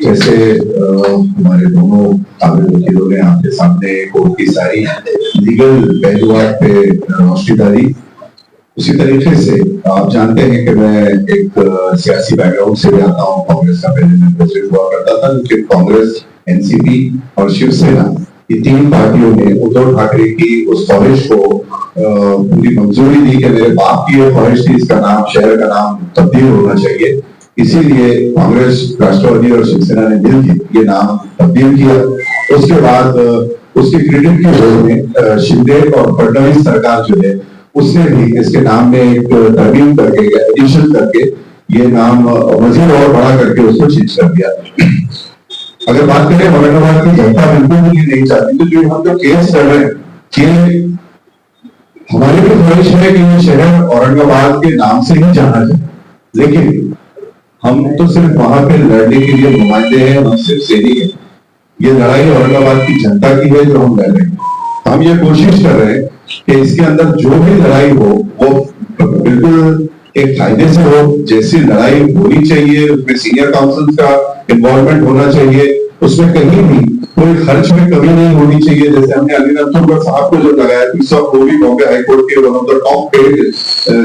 जैसे हमारे दोनों काबिल वकीलों ने आपके सामने कोर्ट की सारी लीगल पहलुआत पे रोशनी डाली, उसी तरीके से आप जानते हैं कि मैं एक सियासी बैकग्राउंड से भी आता हूँ। कांग्रेस का पहले मैं प्रेसिडेंट हुआ करता था, लेकिन कांग्रेस, एनसीपी और शिवसेना, ये तीन पार्टियों ने उद्धव ठाकरे की उस ख्वाहिश को पूरी मंजूरी दी कि मेरे बाप की ये ख्वाहिश थी, इसका नाम, शहर का नाम तब्दील होना चाहिए। इसीलिए कांग्रेस, राष्ट्रवादी और शिवसेना ने मिलकर ये नाम तब्दील किया। उसके बाद उसके क्रेडिट की ओर में शिंदे और फडणवीस सरकार जो है उसने भी इसके नाम में एक तरमीम करके, एडिशन करके ये नाम मजीद और बड़ा करके उसको चेंज कर दिया। अगर बात करें औरंगाबाद की जनता बिल्कुल भी नहीं चाहती, तो जो हम जो केस कर रहे हैं कि हमारी भी ख्वाहिश है कि ये शहर औरंगाबाद के नाम से ही जाना जाए, लेकिन हम तो सिर्फ वहां पे लड़ने के लिए नुमाइंदे हैं, हम सिर्फ सैनिक हैं। ये लड़ाई औरंगाबाद की जनता की है जो हम लड़ रहे हैं। हम ये कोशिश कर रहे हैं कि इसके अंदर जो भी लड़ाई हो वो बिल्कुल एक फायदे से हो, जैसी लड़ाई होनी चाहिए उसमें सीनियर काउंसिल का इन्वॉल्वमेंट होना चाहिए, उसमें कहीं भी कोई खर्च में कमी नहीं होनी चाहिए। जैसे हमने अली नथुरकर साहब को जो लगाया, वो भी बॉम्बे हाईकोर्ट के one of the top paid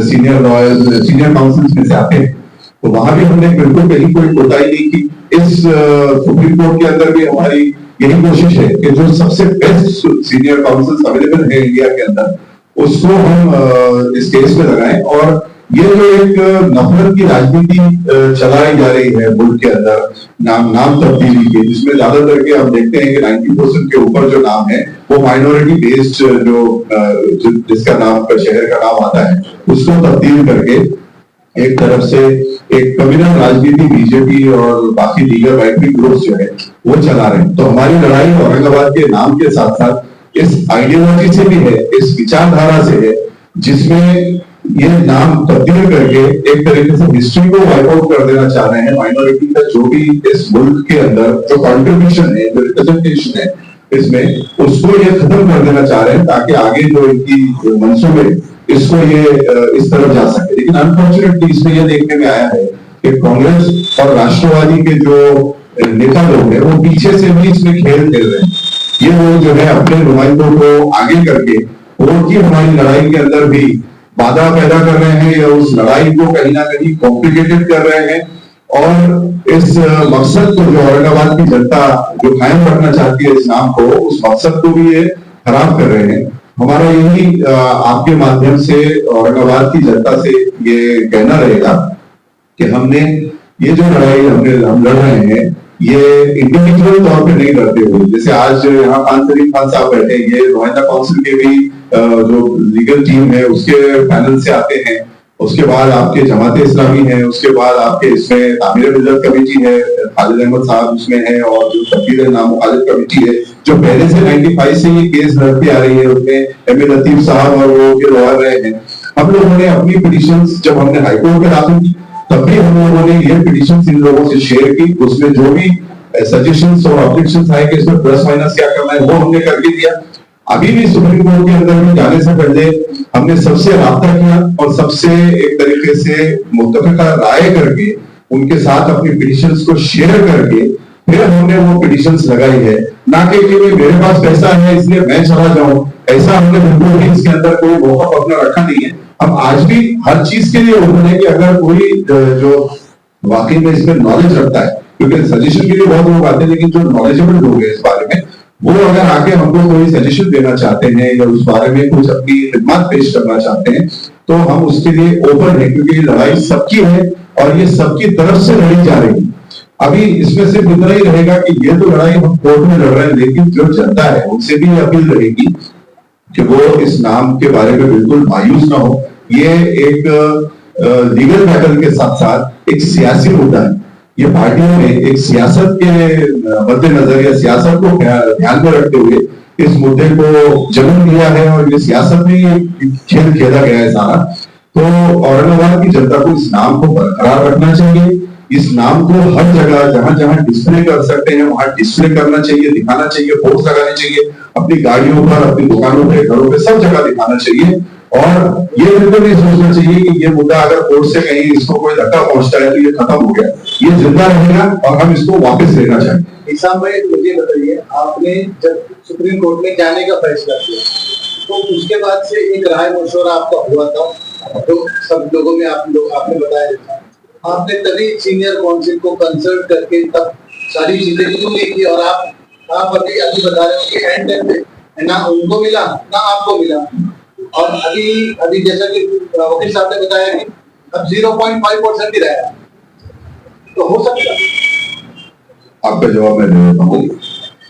senior lawyers, senior council में से आते हैं, तो वहां भी हमने बिल्कुल कहीं कोई कोताही नहीं की। इस सुप्रीम कोर्ट के अंदर भी हमारी यही कोशिश है कि जो सबसे बेस्ट सीनियर काउंसिल अवेलेबल है इंडिया के अंदर, उसको हम इस केस में लगाएं। और ये जो एक नफरत की राजनीति चलाई जा रही है मुल्क के अंदर, नाम तब्दीली की, जिसमें ज्यादातर के हम देखते हैं कि 90% के ऊपर जो नाम है वो माइनॉरिटी बेस्ड जिसका नाम शहर का नाम आता है उसको तब्दील करके एक तरफ से एक कम्युनल राजनीति बीजेपी और बाकी दीगर राइट विंग ग्रुप्स जो है वो चला रहे हैं। तो हमारी लड़ाई औरंगाबाद के नाम के साथ साथ इस आइडियोलॉजी से भी है, इस विचारधारा से है, जिसमें ये नाम तब्दील करके एक तरीके से हिस्ट्री को वाइप आउट कर देना चाह रहे हैं। माइनॉरिटी का जो भी इस मुल्क के अंदर जो कंट्रीब्यूशन है, जो रिप्रेजेंटेशन है इसमें, उसको ये खत्म कर देना चाह रहे हैं ताकि आगे जो इनकी मंसूबे इसको ये इस तरफ जा सके। लेकिन अनफॉर्चुनेटली इसमें यह देखने में आया है कि कांग्रेस और राष्ट्रवादी के जो नेता लोग हैं वो पीछे से भी इसमें खेल खेल रहे हैं। ये लोग जो है अपने नुमाइंदों को आगे करके कोर्ट की हमारी लड़ाई के अंदर भी बाधा पैदा कर रहे हैं, या उस लड़ाई को कहीं ना कहीं कॉम्प्लिकेटेड कर रहे हैं, और इस मकसद को जो औरंगाबाद की जनता जो कायम रखना चाहती है इस नाम को, उस मकसद को भी ये खराब कर रहे हैं। हमारा यही आपके माध्यम से औरंगाबाद की जनता से ये कहना रहेगा कि हमने ये जो लड़ाई हम लड़ रहे हैं ये इंडिविजुअल तौर पे नहीं लड़ते हुए, जैसे आज यहाँ खान सलीम खान साहब बैठे, ये नुमाइंदा काउंसिल के भी जो लीगल टीम है उसके पैनल से आते हैं, उसके बाद आपके जमाते इस्लामी है, उसके बाद आपके इसमें तामीर मिल्लत कमेटी है, खालिद अहमद साहब उसमें है, और जो तकदीर नाम खालिद कमेटी है जो पहले से 95 से ये केस लड़ती आ रही है, उसमें एम ए लतीफ साहब और वो के लॉयर रहे हैं। हम लोगों ने अपनी पिटीशंस जब हमने हाईकोर्ट में दाखिल की तब भी हम लोगों ने ये पिटीशंस इन लोगों से शेयर की, उसमें जो भी सजेशंस और ऑब्जेक्शंस आए कि इसमें प्लस माइनस क्या करना है वो हमने करके दिया। अभी भी सुप्रीम कोर्ट के अंदर में जाने से पहले हमने सबसे राब्ता किया और सबसे एक तरीके से मुत्तफिका राय करके उनके साथ अपनी पिटीशंस को शेयर करके फिर हमने वो पिटीशंस लगाई है, ना कि मेरे पास पैसा है इसलिए मैं चला जाऊं, ऐसा हमने बिल्कुल भी इसके अंदर कोई मौका अपना रखा नहीं है। हम आज भी हर चीज के लिए ओपन है कि अगर कोई जो वाकई में इसमें नॉलेज रखता है, क्योंकि सजेशन के लिए बहुत लोग आते हैं, लेकिन जो नॉलेजेबल लोग हैं इस बारे में वो अगर आके हमको कोई सजेशन देना चाहते हैं या उस बारे में कुछ अपनी खिदमत पेश करना चाहते हैं तो हम उसके लिए ओपन है, क्योंकि ये लड़ाई सबकी है और ये सबकी तरफ से लड़ी जा रही है। अभी इसमें सिर्फ इतना ही रहेगा कि ये तो लड़ाई हम कोर्ट में लड़ रहे हैं, लेकिन जो जनता है उनसे भी अपील रहेगी कि वो इस नाम के बारे में बिल्कुल मायूस ना हो। ये एक लीगल बैटल के साथ साथ एक सियासी मुद्दा है। ये पार्टियों ने एक सियासत के मद्देनजर या सियासत को ध्यान में रखते हुए इस मुद्दे को जन्म दिया है और ये सियासत में ये खेल खेला गया है सारा। तो औरंगाबाद की जनता को इस नाम को बरकरार रखना चाहिए, इस नाम को हर जगह जहां जहां डिस्प्ले कर सकते हैं वहां डिस्प्ले करना चाहिए, दिखाना चाहिए, पोस्ट लगाने चाहिए, अपनी गाड़ियों पर, अपनी दुकानों पे, घरों पे, सब जगह दिखाना चाहिए। और ये बिल्कुल नहीं सोचना चाहिए कि ये मुद्दा अगर कोर्ट से कहीं इसको कोई धक्का पहुंचता है तो ये खत्म हो गया। ये जिंदा रहेगा और हम इसको वापस लेना चाहेंगे। इस में मुझे बताइए, आपने जब सुप्रीम कोर्ट में जाने का फैसला किया तो उसके बाद से एक राय मशवरा आपका हुआ था, तो सब लोगों में आपने बताया था, आपने तभी सीनियर काउंसिल को कंसल्ट करके तब सारी चीजें क्यों नहीं की, और आप अभी बता रहे हो कि एंड टाइम पे ना उनको मिला ना आपको मिला, और अभी जैसा कि वकील साहब ने बताया कि अब 0.5% ही रहा, तो हो सकता है। आपका जवाब मैं दे देता हूँ।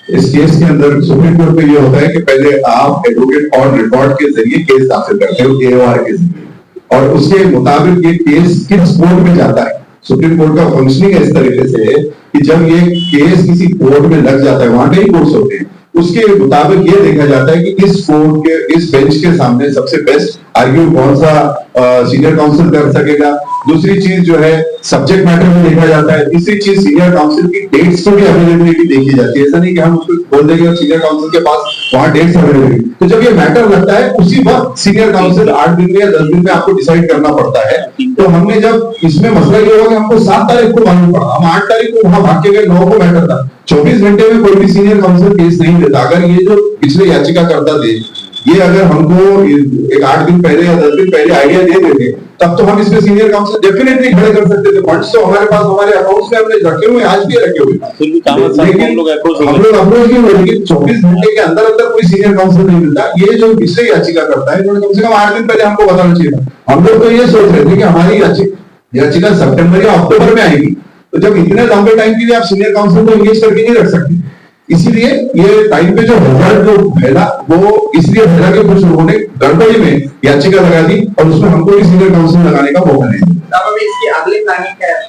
इस केस के अंदर सुप्रीम कोर्ट में ये होता है कि पहले आप एडवोकेट ऑन रिकॉर्ड के जरिए केस दाखिल करते हो AOR के जरिए, और उसके मुताबिक ये केस किस कोर्ट में जाता है। सुप्रीम कोर्ट का फंक्शनिंग इस तरीके से है कि जब ये केस किसी कोर्ट में लग जाता है, वहां कई कोर्ट्स होते हैं, उसके मुताबिक ये देखा जाता है कि इस कोर्ट के इस बेंच के सामने सबसे बेस्ट आर्ग्यू कौन सा सीनियर काउंसिल कर सकेगा। दूसरी चीज जो है सब्जेक्ट मैटर में देखा जाता है। तीसरी चीज सीनियर काउंसिल की डेट्स की भी अवेलेबिलिटी देखी जाती है। ऐसा नहीं कि हम उसको बोल देंगे सीनियर काउंसिल के पास वहां डेट्स अवेलेबिलिटी, तो जब ये मैटर लगता है उसी वक्त सीनियर काउंसिल 8 दिन में या 10 दिन में आपको डिसाइड करना पड़ता है। तो हमने जब इसमें मसला ये हुआ कि हमको 7 तारीख को मालूम पड़ा, हम 8 तारीख को वहां भाग के गए, 9 को मैटर था, 24 घंटे में कोई भी सीनियर काउंसिल केस नहीं देता। अगर ये जो पिछले याचिका करता थे ये अगर हमको एक 8 दिन पहले या 10 दिन पहले आइडिया दे देते तब तो हम इसमें सीनियर काउंसिल डेफिनेटली खड़े कर सकते थे। फंड्स तो हमारे पास हमारे अकाउंट्स में हमने रखे हुए, आज भी रखे हुए, लेकिन हम लोग अप्रोच नहीं हुए। लेकिन 24 घंटे के अंदर अंदर कोई सीनियर काउंसिल नहीं मिलता। ये जो पिछले याचिका करता है इन्होंने कम से कम 8 दिन पहले हमको बताना चाहिए था। हम लोग तो ये सोच रहे थे कि हमारी याचिका सितंबर या अक्टूबर में आएगी, तो जब इतने लंबे टाइम के लिए आप सीनियर काउंसिल को एंगेज करके नहीं रख सकते। इसीलिए ये टाइम पे जो हजार्ड जो फैला वो इसलिए फैला कि कुछ लोगों ने गड़बड़ी में याचिका लगा दी और उसमें हमको भी सीनियर काउंसिल लगाने का मौका नहीं दिया। अब इसकी अगली प्लानिंग क्या है?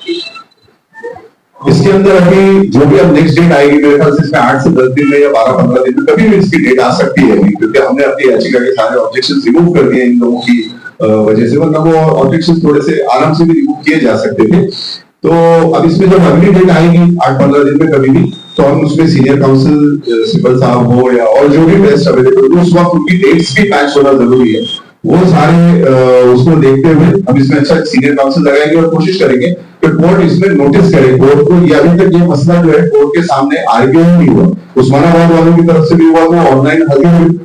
इसके अंदर अभी जो भी अब नेक्स्ट डेट आएगी मेरे ख्याल से इसमें 8 से 10 दिन में या 12-15 दिन में कभी भी इसकी डेट आ सकती है, क्योंकि हमने अपनी याचिका के सारे ऑब्जेक्शन रिमूव कर दिए इन लोगों की वजह से, वरना वो ऑब्जेक्शन थोड़े से आराम से भी रिमूव किए जा सकते थे। तो अब इसमें जब अगली डेट आएगी 8-15 दिन में कभी भी, तो हम उसमें सीनियर काउंसिल सिब्बल साहब हो या और जो भी बेस्ट अवेलेबल हो उस वक्त उनकी डेट्स भी मैच होना जरूरी है। वो सारे उसको देखते हुए हम इसमें अच्छा सीनियर काउंसिल लगाएंगे और कोशिश करेंगे कि कोर्ट इसमें नोटिस करे कोर्ट को। ये अभी तक ये मसला जो है कोर्ट के सामने आर्ग्यू नहीं हुआ, उस्मानाबाद वालों की तरफ से भी हुआ, वो ऑनलाइन हल हुई,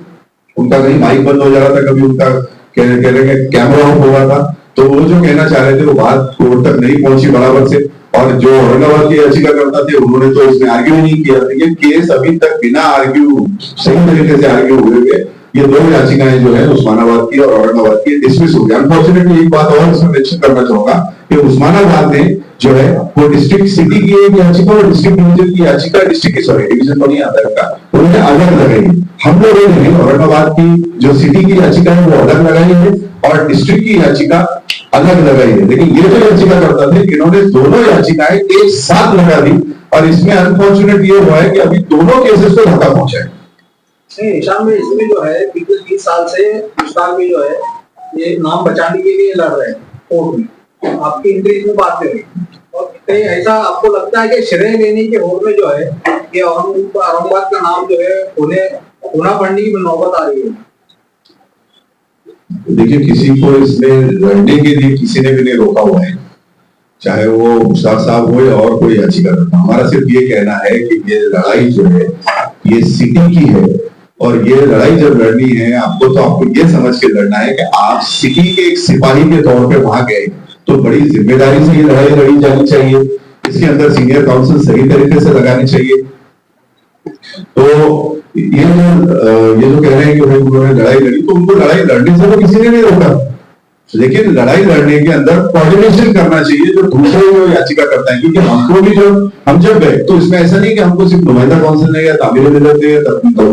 उनका कहीं माइक बंद हो जा रहा था, कभी उनका कहने कैमरा ऑफ हो रहा था, तो वो जो कहना चाह रहे थे वो बात कोर्ट तक नहीं पहुंची बराबर से। और जो औरंगाबाद की याचिका करता थे उन्होंने तो इसमें आर्ग्यू नहीं किया। ये केस अभी तक बिना आर्ग्यू सही तरीके से आर्ग्यू हुए ये 2 याचिकाएं जो है उस्मानाबाद की और औरंगाबाद की डिसमिस हो गई। अनफॉर्चुनेटली एक बात और इसमें मेंशन करना चाहूंगा कि उस्मानाबाद में जो है वो डिस्ट्रिक्ट सिटी की एक याचिका और डिस्ट्रिक्ट डिवीजन की याचिका, डिस्ट्रिक्ट की सॉरी डिवीजन तो नहीं आता है, उन्होंने अलग लगाई। हम लोगों ने औरंगाबाद की जो सिटी की याचिका है वो अलग लगाई है और डिस्ट्रिक्ट की याचिका अलग लगाई है। लेकिन ये जो याचिका करता थे इन्होंने दोनों याचिकाएं एक साथ लगा दी और इसमें अनफॉर्चुनेट ये हुआ है कि अभी दोनों केसेस को धक्का पहुंचा है। ईशान में इसमें जो है पिछले 20 साल से हिंदुस्तान में जो है ये नाम बचाने के लिए लड़ रहे हैं कोर्ट में, आपकी इंटरेस्ट में बात करें और कहीं ऐसा आपको लगता है कि श्रेय लेने के होड़ में जो है ये औरंगाबाद का नाम जो है होना पड़ने की नौबत आ रही है? देखिए किसी को इसमें लड़ने के लिए किसी ने भी नहीं रोका हुआ है, चाहे वो मुश्ताक साहब हो या और कोई याचिका करता। हमारा सिर्फ ये कहना है कि ये लड़ाई जो है ये सिटी की है और ये लड़ाई जब लड़नी है आपको तो आपको ये समझ के लड़ना है कि आप सिटी के एक सिपाही के तौर पे वहां गए तो बड़ी जिम्मेदारी से ये लड़ाई लड़ी जानी चाहिए। इसके अंदर सीनियर काउंसिल सही तरीके से लगानी चाहिए। तो ये जो कह रहे हैं कि भाई उन्होंने लड़ाई लड़ी, तो उनको लड़ाई लड़ने से तो किसी ने नहीं रोका, लेकिन लड़ाई लड़ने के अंदर कोऑर्डिनेशन करना चाहिए जो दूसरे जो याचिका करता है। क्योंकि हमको भी जो हम जब गए तो इसमें ऐसा नहीं कि हमको सिर्फ नुमाइंदा काउंसिल ने या तामीर मिलत ने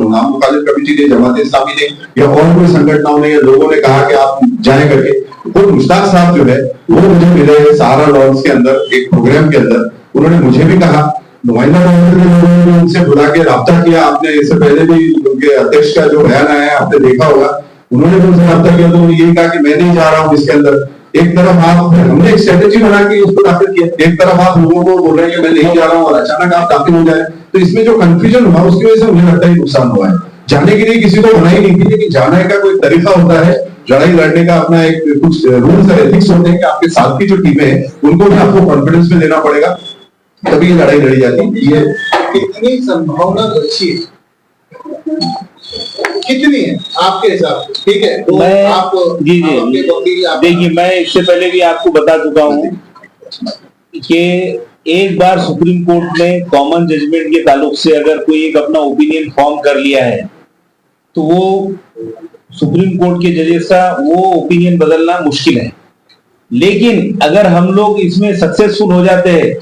नाम मुखालिफ कमेटी ने जमात इस्लामी ने या और कोई संगठनों ने या लोगों ने कहा कि आप जाए करके, वो मुश्ताक साहब जो है वो मुझे मिले सहारा लॉन्स के अंदर एक प्रोग्राम के अंदर, उन्होंने मुझे भी कहा, नुमाइंदा काउंसिल के लोगों ने उनसे बुला के राब्ता किया। आपने इससे पहले भी उनके अध्यक्ष का जो बयान आया है आपने देखा होगा, उन्होंने भी उनसे राब्ता किया तो उन्होंने यही कहा कि मैं नहीं जा रहा हूँ इसके अंदर। एक तरफ आप हमने एक स्ट्रेटेजी बना के उसको दाखिल किया, एक तरफ आप लोगों को बोल रहे हैं कि मैं नहीं जा रहा हूँ और अचानक आप दाखिल हो जाए, तो इसमें जो कंफ्यूजन हुआ उसकी वजह से मुझे लगता है नुकसान हुआ है। जाने के लिए किसी को मनाही नहीं की, लेकिन जाने का कोई तरीका होता है, लड़ाई लड़ने का अपना एक कुछ रूल्स और एथिक्स होते हैं कि आपके साथ की जो टीमें हैं उनको भी आपको कॉन्फिडेंस में देना पड़ेगा। तभी ये लड़ाई लड़ी जाती है। ये कितनी संभावना बची है, कितनी है आपके हिसाब से? ठीक है, तो मैं आप जी आप अपने जी वकील आप देखिए, मैं इससे पहले भी आपको बता चुका हूँ कि एक बार सुप्रीम कोर्ट ने कॉमन जजमेंट के ताल्लुक से अगर कोई एक अपना ओपिनियन फॉर्म कर लिया है तो वो सुप्रीम कोर्ट के जजेस का वो ओपिनियन बदलना मुश्किल है। लेकिन अगर हम लोग इसमें सक्सेसफुल हो जाते हैं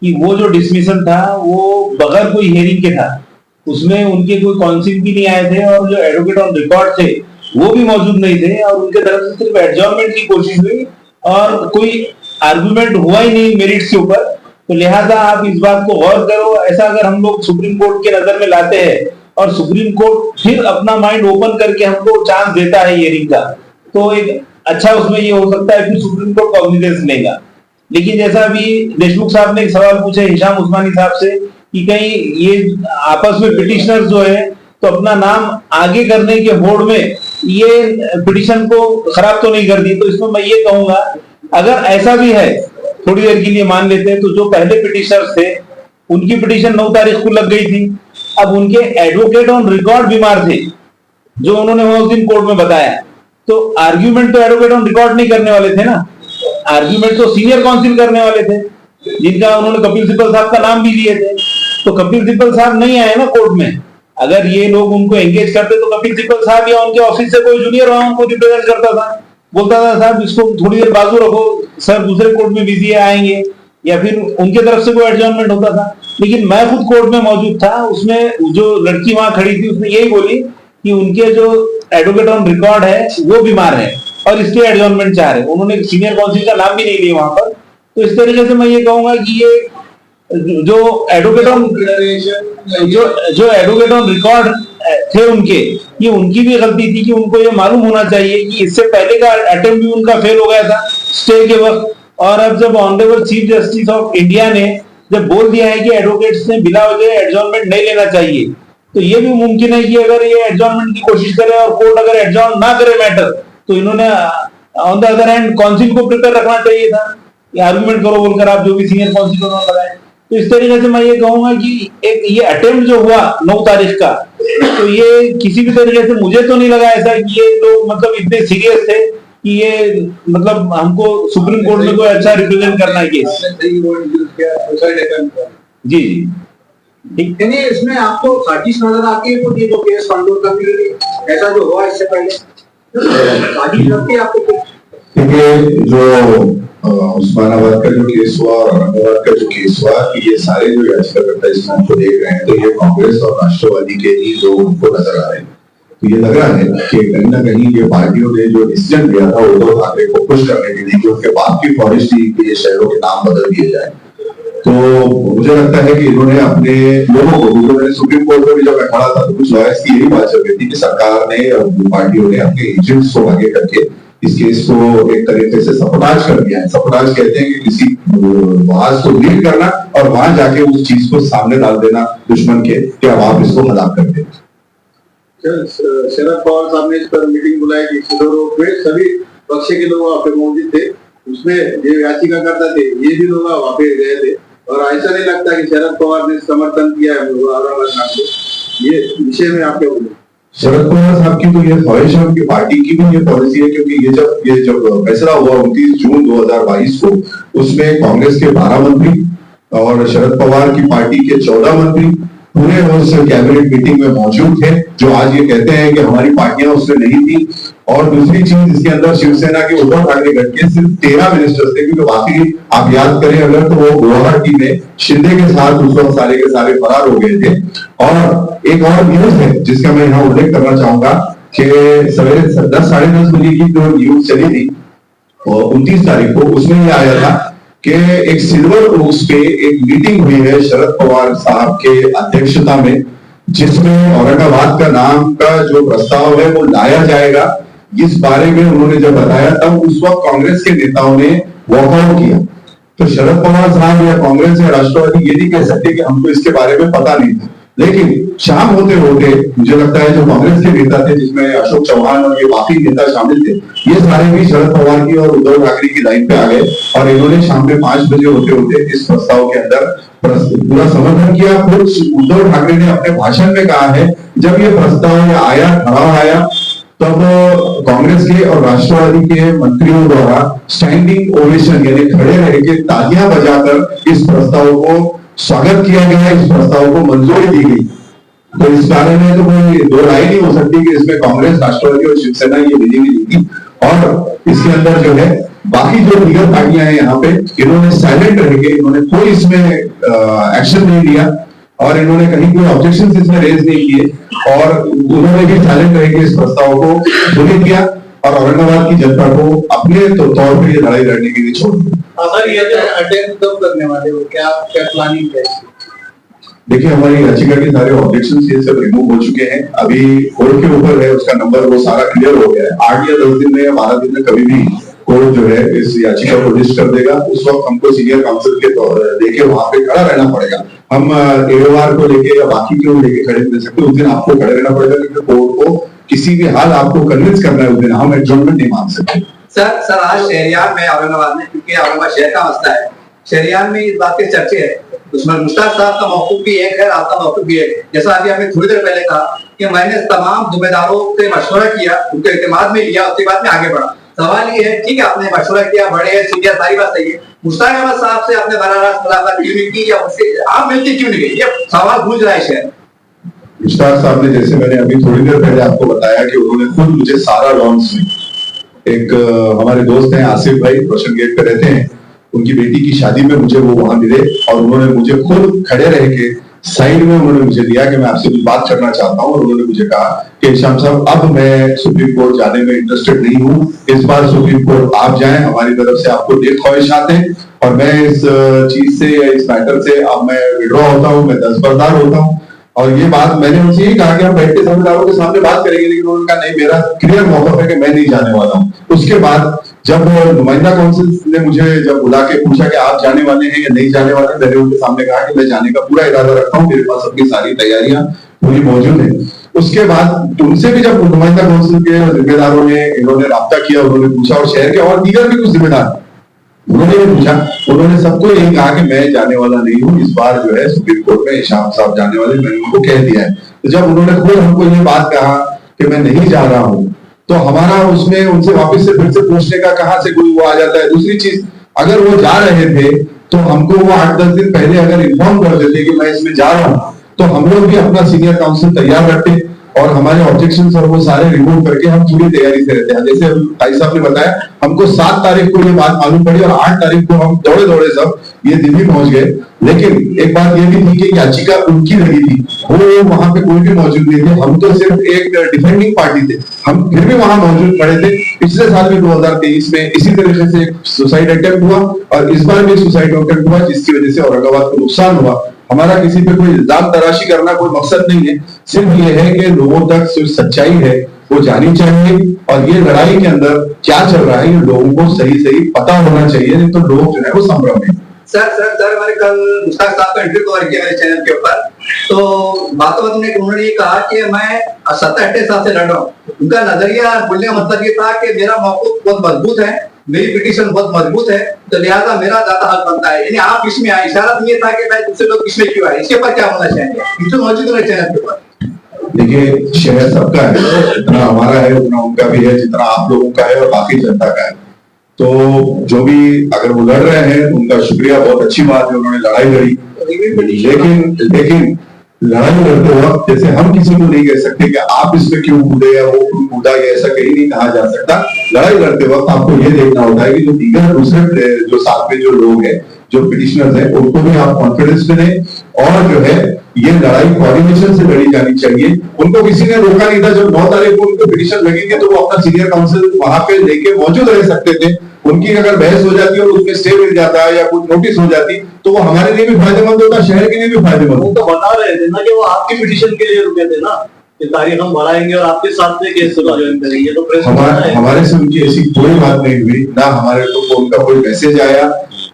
कि वो जो डिसमिशन था वो बगैर कोई हियरिंग के था, उसमें उनके कोई काउंसिल भी नहीं आए थे और जो एडवोकेट ऑन रिकॉर्ड थे वो भी मौजूद नहीं थे और उनके तरफ से सिर्फ एडजॉर्नमेंट की कोशिश हुई और कोई आर्गुमेंट हुआ ही नहीं मेरिट्स के ऊपर। तो लिहाजा आप इस बात को गौर करो, ऐसा अगर हम लोग सुप्रीम कोर्ट के नजर में लाते हैं और सुप्रीम कोर्ट फिर अपना माइंड ओपन करके हमको चांस देता है हियरिंग का, तो एक अच्छा उसमें ये हो सकता है कि सुप्रीम कोर्ट कॉग्निजेंस लेगा। लेकिन जैसा अभी देशमुख साहब ने एक सवाल पूछा हिशाम उस्मानी साहब से कि कहीं ये आपस में पिटिशनर जो है तो अपना नाम आगे करने के होड़ में ये पिटिशन को खराब तो नहीं कर दी, तो इसमें मैं ये कहूंगा अगर ऐसा भी है, थोड़ी देर के लिए मान लेते हैं, तो जो पहले पिटिशनर्स थे उनकी पिटिशन 9 तारीख को लग गई थी, अब उनके एडवोकेट ऑन रिकॉर्ड बीमार थे जो उन्होंने उस दिन कोर्ट में बताया, तो आर्ग्यूमेंट तो एडवोकेट ऑन रिकॉर्ड नहीं करने वाले थे ना, आर्ग्यूमेंट तो सीनियर काउंसिल करने वाले थे जिनका उन्होंने कपिल सिब्बल साहब का नाम भी लिए थे। तो कपिल सिब्बल साहब नहीं आए ना कोर्ट में, अगर ये लोग उनको एंगेज करते तो कपिल सिब्बल साहब या उनके ऑफिस से कोई जूनियर वहां उनको रिप्रेजेंट करता था, बोलता था साहब इसको थोड़ी देर बाजू रखो, सर दूसरे कोर्ट में बिजी आएंगे, या फिर उनके तरफ से कोई एडजॉर्नमेंट होता था। लेकिन मैं खुद कोर्ट में मौजूद था, उसमें जो लड़की वहां खड़ी थी उसने यही बोली कि उनके जो एडवोकेट ऑन रिकॉर्ड है वो बीमार है और इसके एडजॉर्नमेंट चाह रहे, उन्होंने सीनियर काउंसिल का नाम भी नहीं लिया वहां पर। तो इस तरीके से मैं ये कहूंगा कि ये जो एडवोकेट ऑन जो एडवोकेट ऑन रिकॉर्ड थे उनके, ये उनकी भी गलती थी कि उनको ये मालूम होना चाहिए कि इससे पहले का अटेम्प्ट भी उनका फेल हो गया था स्टे के वक्त, और अब जब honourable chief justice of India ने जब बोल दिया है कि एडवोकेट्स ने बिना वजह एडजॉर्नमेंट नहीं लेना चाहिए, तो ये भी मुमकिन है कि अगर ये एडजॉर्नमेंट की कोशिश करे और कोर्ट अगर एडजॉर्न ना करे मैटर, तो इन्होंने on the other hand council को प्रिपेयर रखना चाहिए था, ये आर्गुमेंट करो बोलकर आप जो भी सीनियर काउंसिल उन्होंने लगाए। तो इस तरीके से मैं ये कहूंगा कि एक ये अटेम्प्ट जो हुआ 9 तारीख का, तो ये किसी भी तरीके से मुझे तो नहीं लगा ऐसा कि ये लोग मतलब इतने सीरियस थे कि ये मतलब हमको सुप्रीम कोर्ट में कोई अच्छा रिप्रेजेंट करना है केस। जी जी ठीक। यानी इसमें आपको साजिश नजर आती है खुद ये तो केस कंट्रोल करने के लिए, ऐसा जो हुआ इससे पहले साजिश लगती है आपको? देखिए जो उस्मानाबाद का जो केस हुआ और औरंगाबाद का जो केस हुआ, ये सारे जो याचिकाकर्ता इसमें हमको देख रहे हैं तो ये कांग्रेस और राष्ट्रवादी के ही लोग उनको नजर आ रहे हैं। तो ये लग रहा है कि कहीं ना कहीं ये पार्टियों ने जो डिसीजन लिया था उद्धव ठाकरे को खुश करने के लिए कि उनके बाप की ख्वाहिश थी कि ये शहरों के नाम बदल दिए जाए, तो मुझे लगता है कि इन्होंने अपने लोगों को, मैंने सुप्रीम कोर्ट में भी जब मैं खड़ा था तो कुछ लॉयर्स की यही बात चल रही थी कि सरकार ने और पार्टियों ने अपने एजेंट्स को आगे करके इस केस को एक तरीके से सपोर्टाज कर दिया है। सपोर्टाज कहते हैं कि किसी आवाज को लीड करना और वहां जाके उस चीज को सामने डाल देना दुश्मन के कि अब आप इसको हलाक कर दें। शरद पवार साहब ने इस पर मीटिंग बुलाई थी सिल्वर रोड पे, सभी पक्ष के लोग वहाँ पे मौजूद थे, उसमें जो याचिकाकर्ता थे ये भी लोग वहाँ पे गए थे, और ऐसा नहीं लगता कि शरद पवार ने समर्थन किया है औरंगाबाद को, ये विषय में आप क्या बोले? शरद पवार साहब की तो ये ख्वाहिश है, उनकी पार्टी की भी ये पॉलिसी है, क्योंकि ये जब फैसला हुआ 29 जून 2022 को, उसमें कांग्रेस के 12 मंत्री और शरद पवार की पार्टी के 14 मंत्री पूरे उस कैबिनेट मीटिंग में मौजूद थे, जो आज ये कहते हैं कि हमारी पार्टियां उसमें नहीं थी। और दूसरी चीज, इसके अंदर शिवसेना के उद्धव ठाकरे गट के सिर्फ 13 मिनिस्टर्स थे, क्योंकि बाकी आप याद करें अगर तो वो गुवाहाटी में शिंदे के साथ उस वक्त सारे के सारे फरार हो गए थे। और एक और न्यूज है जिसका मैं यहाँ उल्लेख करना चाहूंगा कि सवेरे 10 साढ़े 10 बजे की जो न्यूज चली थी 29 तारीख को, उसमें ये आया था कि एक सिल्वर ओक्स पे एक मीटिंग हुई है शरद पवार साहब के अध्यक्षता में, जिसमें औरंगाबाद का नाम का जो प्रस्ताव है वो लाया जाएगा। इस बारे में उन्होंने जब बताया तब उस वक्त कांग्रेस के नेताओं ने वॉकआउट किया। तो शरद पवार साहब या कांग्रेस या राष्ट्रवादी ये नहीं कह सकते कि हमको इसके बारे में पता नहीं था, लेकिन शाम होते होते मुझे लगता है जो कांग्रेस के नेता थे, जिसमें अशोक चौहान और ये बाकी नेता शामिल थे, ये सारे भी शरद पवार की और उद्धव ठाकरे की लाइन पे आ गए और इन्होंने शाम में 5 बजे होते होते इस प्रस्ताव के अंदर पूरा समर्थन किया। खुद उद्धव ठाकरे ने अपने भाषण में कहा है, जब ये प्रस्ताव आया, ठहराव आया, तब कांग्रेस के और राष्ट्रवादी के मंत्रियों द्वारा स्टैंडिंग ओवेशन यानी खड़े रह के तालियां बजाकर इस प्रस्ताव को स्वागत किया गया, इस प्रस्ताव को मंजूरी दी गई। तो इस बारे में तो कोई दो राय नहीं हो सकती कि इसमें कांग्रेस, राष्ट्रवादी और शिवसेना ये मिली थी। और इसके अंदर जो है बाकी जो दीगर पार्टियां हैं यहाँ पे, इन्होंने साइलेंट रह के, इन्होंने कोई इसमें एक्शन नहीं लिया और इन्होंने कहीं कोई ऑब्जेक्शन इसमें रेज नहीं किए और उन्होंने भी साइलेंट रह के इस प्रस्ताव को सुनी दिया और औरंगाबाद की जनता को अपने तौर पर ये लड़ाई लड़ने के लिए छोड़ दिया। सर ये अटेंड कब करने वाले हो, क्या प्लानिंग है? देखिए, हमारी याचिका के सारे ऑब्जेक्शन ये सब रिमूव हो चुके हैं। अभी कोर्ट के ऊपर है, उसका नंबर वो सारा क्लियर हो गया है। 8 या 10 दिन में या 12 दिन में कभी भी कोर्ट जो है इस याचिका को लिस्ट कर देगा। उस वक्त हमको सीनियर काउंसिल के लेके वहां पे खड़ा रहना पड़ेगा। हम एओआर को लेके या बाकी को लेके खड़े नहीं रह सकते। उस दिन आपको खड़े रहना पड़ेगा, क्योंकि कोर्ट को किसी भी हाल आपको कन्विंस करना है। उस दिन हम एडजॉर्नमेंट नहीं मांग सकते। सर आज शहरियार में, औरंगाबाद में, क्योंकि औरंगाबाद शहर का मसला है, शहरियार में इस बात के चर्चे है, उसमें मुश्ताक साहब का मौकूफ भी एक है, आपका मौकूफ भी एक है। जैसा अभी आपने थोड़ी देर पहले कहा कि मैंने तमाम जिम्मेदारों से मशवरा किया, उनके एतमाद में लिया, उसके बाद में आगे बढ़ा। सवाल ये है, ठीक है आपने मशवरा किया, बड़े हैं, सीनियर, सारी बात सही है, मुश्ताक अहमद साहब से आपने बराह रास्त मुलाकात क्यों नहीं की या उससे आप मिलते क्यों नहीं गए? ये सवाल गूंज रहा है शहर। मुश्ताक साहब ने, जैसे मैंने अभी थोड़ी देर पहले आपको बताया कि उन्होंने खुद मुझे सारा लॉन्च में, एक हमारे दोस्त हैं आसिफ भाई, रोशन गेट पे रहते हैं, उनकी बेटी की शादी में मुझे वो वहां मिले और उन्होंने मुझे खुद खड़े रह के साइड में उन्होंने मुझे दिया कि मैं आपसे कुछ बात करना चाहता हूँ। और उन्होंने मुझे कहा कि श्याम साहब, अब मैं सुप्रीम कोर्ट जाने में इंटरेस्टेड नहीं हूँ, इस बार सुप्रीम कोर्ट आप जाएं, हमारी तरफ से आपको नेक ख्वाहिशात हैं और मैं इस चीज से या इस मैटर से अब मैं विड्रॉ होता हूँ, मैं दस्तबरदार होता हूँ। और ये बात मैंने उनसे यही कहा कि हम बैठ के समझदारों के सामने बात करेंगे, लेकिन उन्होंने कहा नहीं, मेरा क्लियर मौका है कि मैं नहीं जाने वाला हूँ। उसके बाद जब नुमाइंदा काउंसिल ने मुझे जब बुला के पूछा कि आप जाने वाले हैं या नहीं जाने वाले, मैंने उनके सामने कहा कि मैं जाने का पूरा इरादा रखता हूँ, मेरे पास अपनी सारी तैयारियां पूरी मौजूद है। उसके बाद उनसे भी जब नुमाइंदा काउंसिल के जिम्मेदारों ने इन्होंने राब्ता किया, उन्होंने पूछा और शहर के और दीगर भी कुछ जिम्मेदार उन्होंने भी पूछा, उन्होंने सबको यही कहा कि मैं जाने वाला नहीं हूँ, इस बार जो है सुप्रीम कोर्ट में श्याम साहब जाने वाले, मैंने उनको कह दिया है। तो जब उन्होंने खुद हमको ये बात कहा कि मैं नहीं जा रहा हूँ, तो हमारा उसमें उनसे वापस से फिर से पूछने का कहाँ से कोई वो आ जाता है। दूसरी चीज, अगर वो जा रहे थे तो हमको वो 8-10 दिन पहले अगर इन्फॉर्म कर देते कि मैं इसमें जा रहा हूँ, तो हम लोग भी अपना सीनियर काउंसिल तैयार रखते और हमारे ऑब्जेक्शन और वो सारे रिमूव करके हम पूरी तैयारी से रहते हैं। जैसे भाई साहब ने बताया, हमको 7 तारीख को ये बात मालूम पड़ी और 8 तारीख को हम दौड़े दौड़े सब ये दिल्ली पहुंच गए। लेकिन एक बात ये भी थी कि याचिका उनकी लगी थी, वो वहां पे कोई भी मौजूद नहीं थे, हम तो सिर्फ एक डिफेंडिंग पार्टी थे, हम फिर भी वहां मौजूद खड़े थे। पिछले साल भी 2023 में इसी तरीके से एक सुसाइड अटेम्प्ट हुआ और इस बार भी सुसाइड अटेम्प्ट हुआ, जिसकी वजह से औरंगाबाद को नुकसान हुआ। हमारा किसी पे कोई इल्जाम तराशी करना कोई मकसद नहीं है, सिर्फ ये है कि लोगों तक सिर्फ सच्चाई है वो जानी चाहिए और ये लड़ाई के अंदर क्या चल रहा है ये लोगों को सही सही पता होना चाहिए, नहीं तो लोग जो है वो संभ्रम में। सर मैंने कल मुश्ताक साहब का इंटरव्यू कवर किया मेरे चैनल के ऊपर, तो बातों उन्होंने ये कहा कि मैं 70-80 साल से लड़ रहा हूँ। उनका नजरिया बोलने का मतलब ये था कि मेरा मौक़िफ़ बहुत मजबूत है, मेरी पिटीशन बहुत मजबूत है, तो लिहाजा मेरा ज्यादा हक बनता है। यानी आप इसमें आए, इशारा ये था कि मैं दूसरे लोग इसमें क्यों आए, इसके ऊपर क्या होना चाहिए, तो मौजूद है चैनल के ऊपर। देखिए, शहर सबका है, जितना हमारा है उतना उनका भी है, जितना आप लोगों का है और बाकी जनता का है। तो जो भी अगर वो लड़ रहे हैं उनका शुक्रिया, बहुत अच्छी बात है, उन्होंने लड़ाई लड़ी। लेकिन लड़ाई लड़ते वक्त जैसे हम किसी को नहीं कह सकते कि आप इसमें क्यों कूदे या वो क्यों कूदा, या ऐसा कहीं नहीं कहा जा सकता। लड़ाई लड़ते वक्त आपको ये देखना होता है कि जो दीगर दूसरे जो साथ में जो लोग हैं, जो पिटिशनर्स हैं, उनको भी आप कॉन्फिडेंस में दें और जो है ये लड़ाई कोऑर्डिनेशन से लड़ी जानी चाहिए। उनको किसी ने रोका नहीं था, जब 9 तारीख को उनको पिटिशन लगी थी तो वो अपना सीनियर काउंसिल वहां पे लेके मौजूद रह सकते थे। उनकी अगर बहस हो जाती और उसमें स्टे मिल जाता है या कुछ नोटिस हो जाती तो वो हमारे लिए भी फायदेमंद होता, शहर के लिए भी फायदेमंद। वो तो बता रहे थे ना कि वो आपकी पिटीशन के लिए रुके थे ना, कि तारीख हम बढ़ाएंगे और आपके साथ में केस ज्वाइन करेंगे। तो प्रेस हमारे से उनकी ऐसी कोई बात नहीं हुई, ना हमारे को उनका कोई मैसेज आया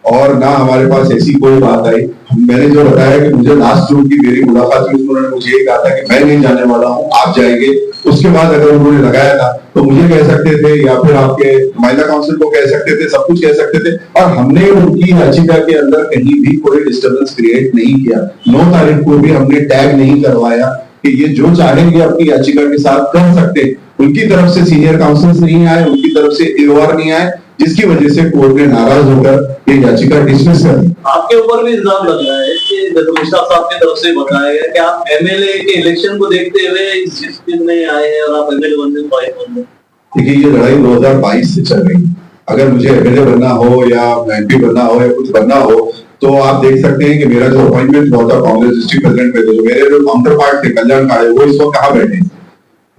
और ना हमारे पास ऐसी कोई बात आई। मैंने जो बताया कि मुझे लास्ट जून की मेरी मुलाकात हुई, उन्होंने मुझे ये कहा था कि मैं नहीं जाने वाला हूँ, आप जाएंगे। उसके बाद अगर उन्होंने लगाया था तो मुझे कह सकते थे या फिर आपके महिला काउंसिल को कह सकते थे, सब कुछ कह सकते थे, और हमने उनकी याचिका के अंदर कहीं भी कोई डिस्टर्बेंस क्रिएट नहीं किया। 9 तारीख को भी हमने टैग नहीं करवाया कि ये जो चाहेंगे अपनी याचिका के साथ कर सकते। उनकी तरफ से सीनियर काउंसिल नहीं आए, उनकी तरफ से एओआर नहीं आए, जिसकी वजह से कोर्ट ने नाराज होकर ये याचिका डिसमिस कर दी। आपके ऊपर भी इल्जाम लग रहा है कि मुश्ताक साहब की तरफ से बताया गया कि आप एमएलए के इलेक्शन को देखते हुए इस चीज में आए हैं और आप एमएलए बनने को आए हैं। देखिए, ये लड़ाई 2022 से चल रही है। अगर मुझे एमएलए बनना हो या एमपी बनना हो या कुछ बनना हो तो आप देख सकते हैं कि मेरा जो अपॉइंटमेंट हुआ था कांग्रेस डिस्ट्रिक्ट प्रेसिडेंट पे, तो मेरे जो काउंटर पार्ट थे कल्याण काले, वो इस वक्त कहाँ बैठे हैं?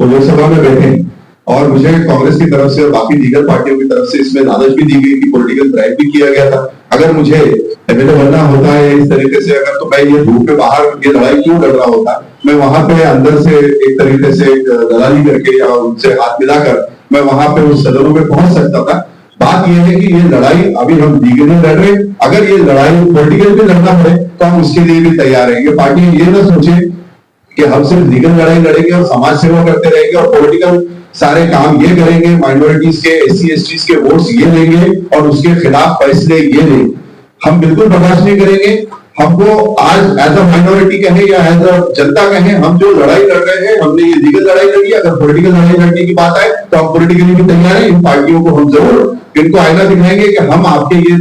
वो लोकसभा में बैठे हैं। और मुझे कांग्रेस की तरफ से और बाकी लीगल पार्टियों की तरफ से इसमें लालच भी दी गई कि पॉलिटिकल ड्राइव भी किया गया था। अगर मुझे एमएलए बनना होता है इस तरीके से अगर, तो मैं ये धूप पे बाहर ये लड़ाई क्यों लड़ रहा होता? मैं वहां पे अंदर से एक तरीके से दलाली करके या उनसे हाथ मिलाकर मैं वहां पे उस सदनों में पहुंच सकता था। बात यह है कि ये लड़ाई अभी हम लीगली लड़ रहे हैं। अगर ये लड़ाई पॉलिटिकल भी लड़ना पड़े तो हम उसके लिए भी तैयार हैं। ये पार्टी ये ना सोचे कि हम सिर्फ लीगल लड़ाई लड़ेंगे और समाज सेवा करते रहेंगे और पॉलिटिकल सारे काम ये करेंगे, माइनॉरिटीज के, एससी एसटी के वोट्स ये लेंगे और उसके खिलाफ फैसले ये लेंगे। हम बिल्कुल बर्दाश्त नहीं करेंगे। हमको आज एज अ माइनॉरिटी कहें या एज अ जनता कहें, हम जो लड़ाई लड़ रहे हैं हमने ये लीगल लड़ाई लड़ी। अगर पॉलिटिकल लड़ाई लड़ने की बात आए तो हम पॉलिटिकली भी तैयार हैं। इन पार्टियों को हम जरूर इनको आईना दिखाएंगे कि हम आपके ये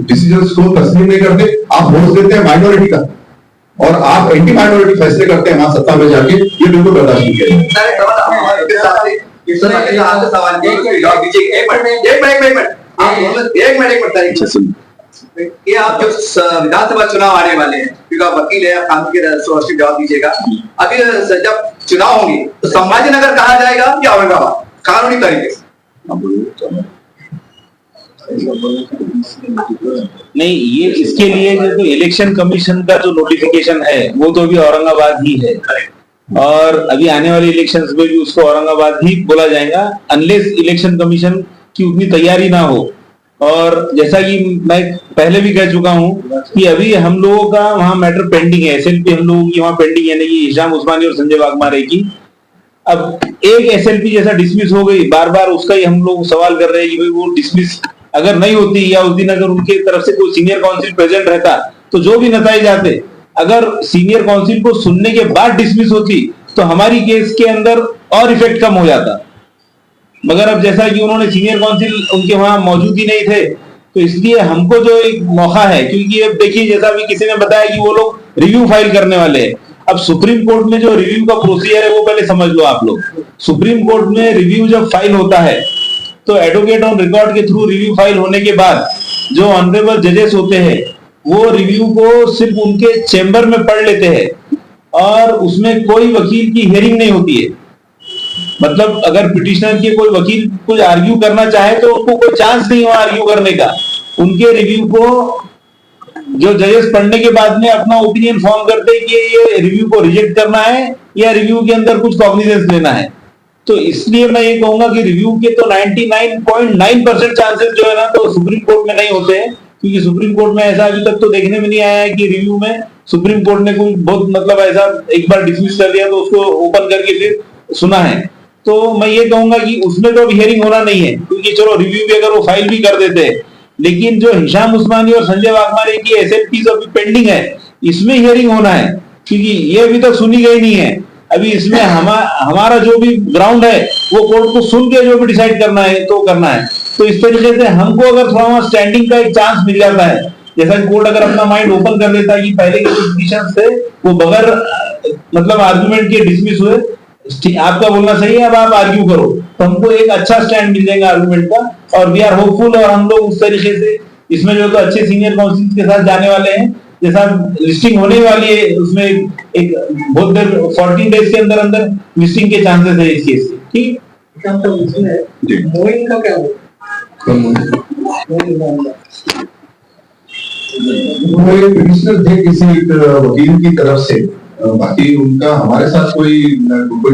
डिसीजन को तस्लीम नहीं करते। आप वोट देते हैं माइनॉरिटी का और आप एंटी माइनॉरिटी फैसले करते हैं वहां सत्ता में जाके, ये बिल्कुल बर्दाश्त नहीं करेंगे। ये आप जो विधानसभा चुनाव आने वाले हैं, क्योंकि आप वकील है, आप कानून के रोशनी जवाब दीजिएगा। अभी जब चुनाव होंगे तो संभाजीनगर कहा जाएगा या औरंगाबाद कानूनी तरीके से? नहीं, ये इसके लिए जो इलेक्शन कमीशन का जो नोटिफिकेशन है वो तो अभी औरंगाबाद ही है और अभी आने वाले इलेक्शंस में भी उसको औरंगाबाद ही बोला जाएगा, अनलेस इलेक्शन कमीशन की उतनी तैयारी ना हो। और जैसा कि मैं पहले भी कह चुका हूं कि अभी हम लोगों का वहां मैटर पेंडिंग है, एसएलपी हम लोगों की वहां पेंडिंग है, नहीं हिशाम उस्मानी और संजय वाघमारे की। अब एक एसएलपी जैसा डिसमिस हो गई, बार बार उसका ही हम लोग सवाल कर रहे हैं कि भाई वो डिसमिस अगर नहीं होती या उस दिन अगर उनके तरफ से कोई सीनियर काउंसिल प्रेजेंट रहता तो जो भी नताइज आते, अगर सीनियर काउंसिल को सुनने के बाद डिसमिस होती तो हमारी केस के अंदर और इफेक्ट कम हो जाता। मगर अब जैसा कि उन्होंने सीनियर काउंसिल उनके वहां मौजूद ही नहीं थे, तो इसलिए हमको जो एक मौका है, क्योंकि अब देखिए जैसा भी किसी ने बताया कि वो लोग रिव्यू फाइल करने वाले हैं। अब सुप्रीम कोर्ट में जो रिव्यू का प्रोसीजर है वो पहले समझ लो आप लोग। सुप्रीम कोर्ट में रिव्यू जब फाइल होता है तो एडवोकेट ऑन रिकॉर्ड के थ्रू रिव्यू फाइल होने के बाद जो ऑनरेबल जजेस होते हैं वो रिव्यू को सिर्फ उनके चेंबर में पढ़ लेते हैं और उसमें कोई वकील की हियरिंग नहीं होती है। मतलब अगर पिटिशनर के कोई वकील कुछ आर्ग्यू करना चाहे तो उसको कोई चांस नहीं हुआ आर्ग्यू करने का। उनके रिव्यू को जो जजेस पढ़ने के बाद में अपना ओपिनियन फॉर्म करते हैं कि ये रिव्यू को रिजेक्ट करना है या रिव्यू के अंदर कुछ कॉग्निजेंस लेना है। तो इसलिए मैं ये कहूंगा कि रिव्यू के तो 99.9% चांसेस जो है ना तो सुप्रीम कोर्ट में नहीं होते हैं, क्योंकि सुप्रीम कोर्ट में ऐसा अभी तक तो देखने में नहीं आया है कि रिव्यू में सुप्रीम कोर्ट ने कोई बहुत मतलब ऐसा एक बार डिसमिस कर दिया तो उसको ओपन करके फिर सुना है। तो मैं ये कहूंगा कि उसमें तो हियरिंग होना नहीं है, क्योंकि चलो रिव्यू भी अगर वो फाइल भी कर देते हैं, लेकिन जो हिशाम उस्मानी और संजय वाघमारे की एसएलपीज अभी पेंडिंग है इसमें हियरिंग होना है, क्योंकि ये अभी तक सुनी गई नहीं है। अभी इसमें हमारा जो भी ग्राउंड है वो कोर्ट को सुन के जो भी डिसाइड करना है तो करना है। तो इस तरीके से हमको अगर थोड़ा वहां स्टैंडिंग का एक चांस मिल जाता है, जैसा कि कोर्ट अगर अपना माइंड ओपन कर देता है कि पहले के जो पिटिशन थे वो बगैर मतलब आर्गुमेंट के डिसमिस हुए, आपका बोलना सही है, अब आप आर्ग्यू करो, तो हमको एक अच्छा स्टैंड मिल जाएगा आर्गुमेंट का। और वी आर होपफुल और हम लोग उस तरीके से इसमें जो तो अच्छे सीनियर काउंसिल के साथ जाने वाले हैं, जैसा लिस्टिंग होने वाली है उसमें एक बहुत देर 14 डेज के अंदर अंदर लिस्टिंग के चांसेस है इस केस के। ठीक जी, मोइन का क्या हुआ? वो एक पिटिशनर थे किसी वकील की तरफ से, बाकी उनका हमारे साथ कोई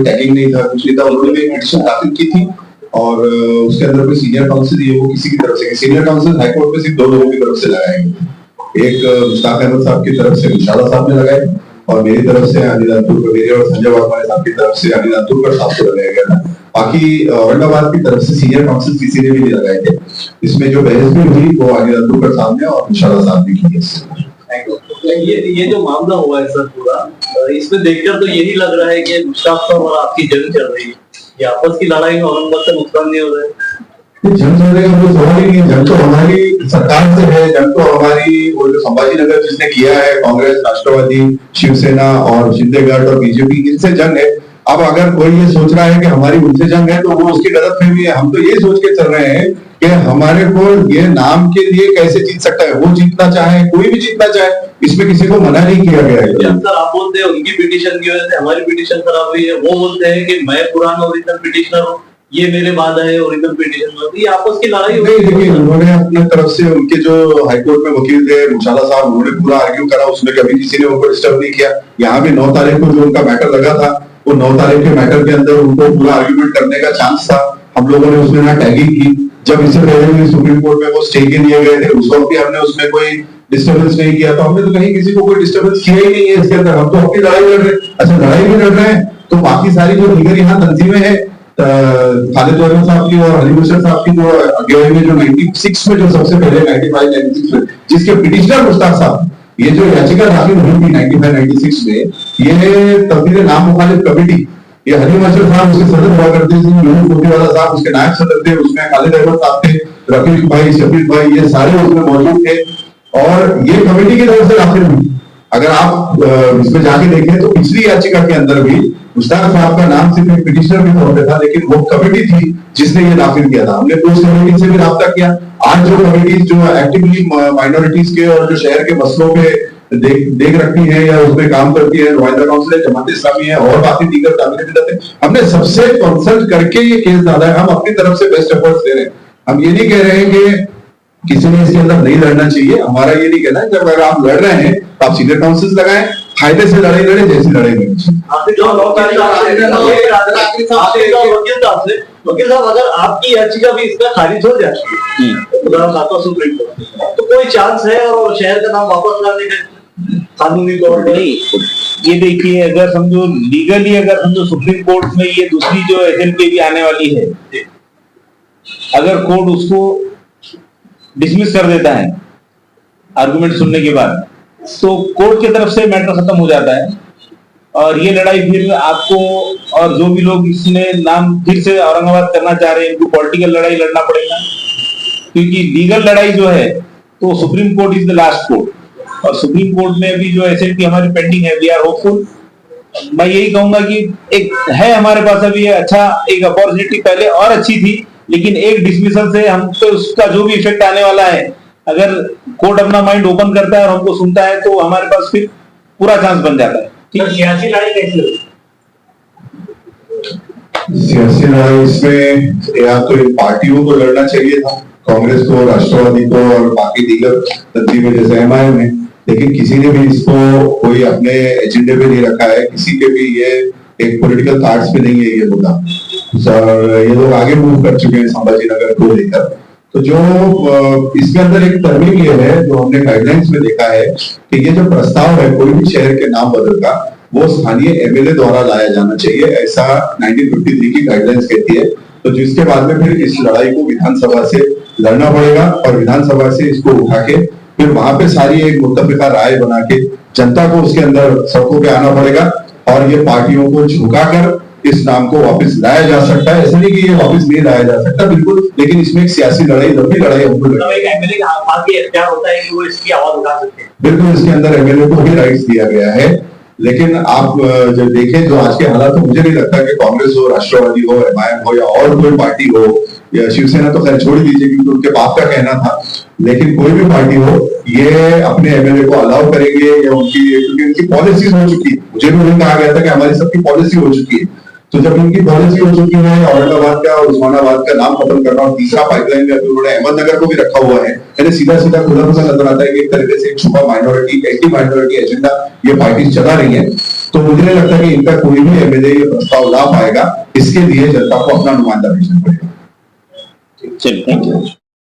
टैगिंग नहीं था, कुछ नहीं था। उन्होंने भी पिटिशन दाखिल की थी और उसके अंदर कोई सीनियर काउंसिल ये वो किसी की तरफ से, सीनियर काउंसिल हाईकोर्ट में सिर्फ 2 लोगों की तरफ से लगाए गए, एक मुश्ताक अहमद साहब की तरफ से मुशाला साहब ने लगाए और मेरी तरफ से अनिल अतुलकर, मेरे और संजय वाघमारे साहब की तरफ से अनिल अतुलकर साहब को लगाया गया था। बाकी औरंगाबाद की तरफ से सीनियर काउंसिल किसी ने भी नहीं लगाए थे। इसमें जो बहस भी हुई वो अनिल अतुलकर साहब ने और मुशाला साहब ने की है। ये जो मामला हुआ है सर पूरा, इसमें देखकर तो यही लग रहा है कि मुश्ताक साहब और आपकी जंग चल रही है, ये आपस की लड़ाई में औरंगाबाद का नुकसान नहीं हो रहा है। जंग चलने का कोई सवाल ही नहीं है। जंग तो हमारी सरकार से है, जंग तो हमारी वो जो संभाजीनगर जिसने किया है, कांग्रेस, राष्ट्रवादी, शिवसेना और शिंदेगढ़ और बीजेपी, इनसे जंग है। अब अगर कोई ये सोच रहा है कि हमारी उनसे जंग है तो वो उसकी गलतफहमी है। हम तो ये सोच के चल रहे हैं कि हमारे को ये नाम के लिए कैसे जीत सकता है, वो जीतना चाहे, कोई भी जीतना चाहे, इसमें किसी को मना नहीं किया गया है। सर आप बोलते हैं उनकी पिटीशन की वजह से हमारी पिटीशन खराब हुई है, वो बोलते हैं कि मैं पुराना ओरिजिनल पिटिशनर हूँ, ये मेरे बाद है ओरिजिनल पिटीशन, ये आपस की लड़ाई हो नहीं। देखिए, उन्होंने अपने तरफ से, उनके जो हाईकोर्ट में वकील थे मुशाला साहब, उन्होंने पूरा आर्ग्यू करा, उसमें कभी किसी ने उनको डिस्टर्ब नहीं किया। यहाँ भी 9 तारीख को जो उनका मैटर लगा था, वो 9 तारीख के मैटर के अंदर उनको पूरा आर्ग्यूमेंट करने का चांस था। हम लोगों ने उसमें ना टैगिंग की। जब इससे पहले भी सुप्रीम कोर्ट में वो स्टे के लिए गए थे, उस वक्त भी हमने उसमें कोई डिस्टर्बेंस नहीं किया। तो हमने तो कहीं किसी को कोई डिस्टर्बेंस किया ही नहीं है इसके अंदर। हम तो अपनी लड़ाई लड़ रहे हैं। अच्छा, लड़ाई भी लड़ रहे हैं तो बाकी सारी जो दीगर यहाँ तंजीमें हैं, खालिद अहमद साहब की और हलीम हुसैन साहब की जो अगुवाई में जो 96 में, जो सबसे पहले 95-96 में जिसके पिटिशनर मुश्ताक साहब, ये जो याचिका दाखिल हुई थी 95-96 में, ये तब्दील नाम मुखालिफ कमेटी, ये हलीम हुसैन साहब उसके सदर हुआ करते थे, यूनुस फूटीवाला साहब उसके नायब सदर थे, उसमें खालिद अहमद साहब थे, रफीक भाई, शफीक भाई, ये सारे उसमें मौजूद थे और ये कमेटी की तरफ से दाखिल हुई। अगर आप इसमें जाके देखें तो पिछली याचिका के अंदर भी मुश्ताक साहब का नाम सिर्फ एक पिटिशनर के तौर पे था, लेकिन वो कमेटी थी जिसने ये दाखिल किया था। हमने उस कमेटी से भी राब्ता किया। आज जो कमेटी जो एक्टिवली माइनॉरिटीज के और जो शहर के मसलों पे देख रखती है या उसमें काम करती है, नुमाइंदा काउंसिल है, जमात इस्लामी है और बाकी दीगर तामीरी मिल्लत है, हमने सबसे कंसल्ट करके ये केस डाला है। हम अपनी तरफ से बेस्ट एफर्ट्स दे रहे हैं। हम ये नहीं कह रहे हैं कि किसी ने इसके अंदर नहीं लड़ना चाहिए। हमारा ये नहीं कहना है, जब अगर आप लड़ रहे हैं तो आप सीनियर काउंसिल लगाएं, फायदे से लड़ाई लड़े, जैसी लड़ाई लड़े। वकील साहब, अगर आपकी याचिका भी इसका खारिज हो जाती है सुप्रीम कोर्ट, तो कोई चांस है और शहर का नाम वापस लाने का कानूनी तौर पर? नहीं, ये देखिए, अगर समझो लीगली, अगर समझो सुप्रीम कोर्ट में ये दूसरी जो एसएलके भी आने वाली है, अगर कोर्ट उसको डिसमिस कर देता है आर्गुमेंट सुनने के बाद, तो कोर्ट की तरफ से मैटर खत्म हो जाता है और ये लड़ाई फिर आपको और जो भी लोग इसमें नाम फिर से औरंगाबाद करना चाह रहे हैं, इनको पॉलिटिकल लड़ाई लड़ना पड़ेगा। क्योंकि लीगल लड़ाई जो है तो supreme court is the last court, और सुप्रीम कोर्ट में भी जो एसएलटी हमारी पेंडिंग है, वी आर होपफुल। मैं यही कहूंगा कि एक है हमारे पास अभी अच्छा एक अपॉर्चुनिटी, पहले और अच्छी थी, लेकिन एक डिसमिसल से हम पे उसका जो भी इफेक्ट आने वाला है, अगर कोर्ट अपना माइंड ओपन करता है और हमको सुनता है तो हमारे पास फिर पूरा चांस बन जाता है। सियासी लड़ाई कैसी होगी? सियासी लड़ाई इसमें या तो इन पार्टियों को लड़ना चाहिए था, कांग्रेस को, राष्ट्रवादी को और बाकी दीगर तंजीमें जैसे एमआईएम है, लेकिन किसी ने भी इसको कोई अपने एजेंडे पे नहीं रखा है। किसी के भी ये एक पॉलिटिकल कार्ड्स पे नहीं है ये मुद्दा। ये लोग आगे मूव कर चुके हैं संभाजीनगर को लेकर। तो जो इसके अंदर एक तरमीम ये है, जो हमने गाइडलाइंस में देखा है कि ये जो प्रस्ताव है कोई भी शहर के नाम बदल का, वो स्थानीय एमएलए द्वारा लाया जाना चाहिए, ऐसा 1953 की गाइडलाइंस कहती है। तो जिसके बाद में फिर इस लड़ाई को विधानसभा से लड़ना पड़ेगा और विधानसभा से इसको उठा के फिर वहां पे सारी एक मुत्तफिका राय बना के जनता को उसके अंदर सड़कों पे आना पड़ेगा और ये पार्टियों को झुकाकर इस नाम को वापस लाया जा सकता है। ऐसा नहीं कि ये वापस नहीं लाया जा सकता, बिल्कुल, लेकिन इसमें एक सियासी लड़ाई, लंबी लड़ाई हमको होता है कि वो इसकी आवाज उठा सकते हैं। बिल्कुल, इसके अंदर एमएलए को भी राइट्स दिया गया है। लेकिन आप जब देखें जो आज के हालात, तो मुझे नहीं लगता कि कांग्रेस हो, राष्ट्रवादी हो, एमआईएम हो या और कोई पार्टी हो या शिवसेना तो खैर छोड़ दीजिए क्योंकि उनके बाप का कहना था, लेकिन कोई भी पार्टी हो ये अपने एमएलए को अलाउ करेंगे या उनकी, क्योंकि उनकी पॉलिसीज हो चुकी है। मुझे भी उन्हें कहा गया था कि हमारी सबकी पॉलिसी हो चुकी है। तो जब इनकी पॉलिसी हो चुकी है, औरंगाबाद का और उस्मानाबाद का नाम खत्म करना और तीसरा पाइपलाइन में उन्होंने अहमदनगर को भी रखा हुआ है, यानी सीधा सीधा खुला खुला नजर आता है कि एक तरीके से एक छुपा माइनॉरिटी, एंटी माइनॉरिटी एजेंडा ये पार्टी चला रही है। तो मुझे नहीं लगता कि इनका कोई भी एमएलए ये प्रस्ताव ला पाएगा। इसके लिए जनता को अपना नुमाइंदा भेजना पड़ेगा। चलिए, थैंक यू।